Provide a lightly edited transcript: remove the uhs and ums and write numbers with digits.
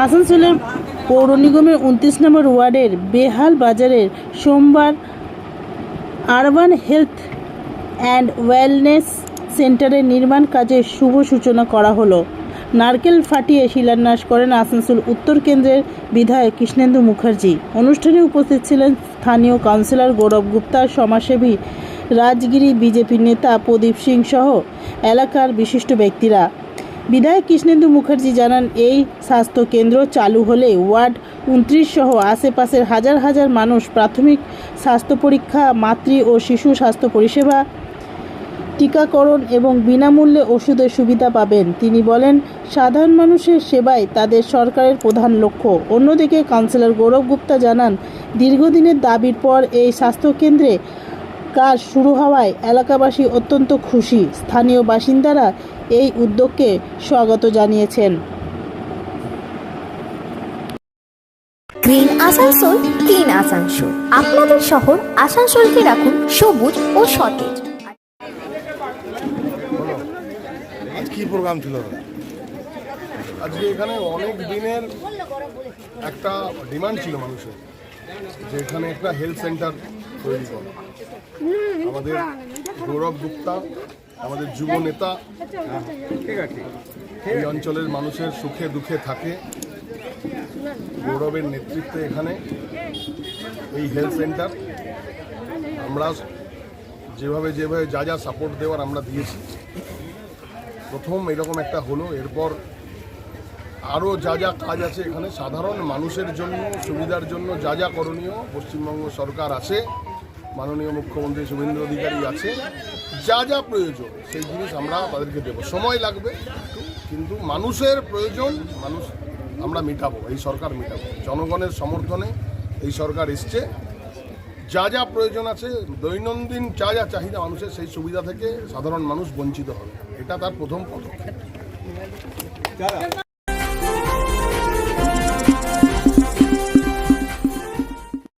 আসানসোলের পৌর নিগমের 29 নম্বর ওয়ার্ডের বেহাল বাজারের সোমবার আরবান হেলথ অ্যান্ড ওয়েলনেস সেন্টারের নির্মাণ কাজের শুভ সূচনা করা হলো। নারকেল ফাটিয়ে শিলান্যাস করেন আসানসোল উত্তর কেন্দ্রের বিধায়ক কৃষ্ণেন্দু মুখার্জি। অনুষ্ঠানে উপস্থিত ছিলেন স্থানীয় কাউন্সিলর গৌরব গুপ্তা, সমাজসেবী রাজগিরি বিজেপি নেতা প্রদীপ সিং সহ এলাকার বিশিষ্ট ব্যক্তিরা। বিধায়ক কৃষ্ণেন্দু মুখার্জি জানান, এই স্বাস্থ্য কেন্দ্র চালু হলে ওয়ার্ড 29 সহ আশেপাশের হাজার হাজার মানুষ প্রাথমিক স্বাস্থ্য পরীক্ষা, মাতৃ ও শিশু স্বাস্থ্য পরিষেবা, টিকাকরণ এবং বিনামূল্যে ওষুধের সুবিধা পাবেন। তিনি বলেন, সাধারণ মানুষের সেবাই তাদের সরকারের প্রধান লক্ষ্য। অন্যদিকে কাউন্সিলর গৌরব গুপ্তা জানান, দীর্ঘদিনের দাবির পর এই স্বাস্থ্যকেন্দ্রে কাজ শুরু হওয়ায় এলাকাবাসী অত্যন্ত খুশি। স্থানীয় বাসিন্দারা এই উদ্যোগকে স্বাগত জানিয়েছেন। Green Asansol, clean Asansol. আপনাদের শহর আসানসোলকে রাখুন সবুজ ও সতেজ। কি প্রোগ্রাম ছিল আজকে? এখানে অনেক দিনের একটা ডিমান্ড ছিল মানুষের, যে এখানে একটা হেলথ সেন্টার তৈরি করা। আমাদের গৌরব গুপ্তা, আমাদের যুব নেতা, এই অঞ্চলের মানুষের সুখে দুঃখে থাকে। গৌরবের নেতৃত্বে এখানে এই হেলথ সেন্টার, আমরা যেভাবে যা যা সাপোর্ট দেওয়ার আমরা দিয়েছি। প্রথম এরকম একটা হলো, এরপর আরও যা যা কাজ আছে এখানে সাধারণ মানুষের জন্য সুবিধার জন্য যা যা করণীয় পশ্চিমবঙ্গ সরকার আছে, মাননীয় মুখ্যমন্ত্রী শুভেন্দু অধিকারী আছে, যা যা প্রয়োজন সেই জিনিস আমরা তাদেরকে দেবো। সময় লাগবে কিন্তু মানুষের প্রয়োজন আমরা মেটাবো, এই সরকার মেটাবো। জনগণের সমর্থনে এই সরকার এসছে। যা যা প্রয়োজন আছে, দৈনন্দিন যা যা চাহিদা মানুষের, সেই সুবিধা থেকে সাধারণ মানুষ বঞ্চিত হবে। এটা তার প্রথম পদক্ষেপ।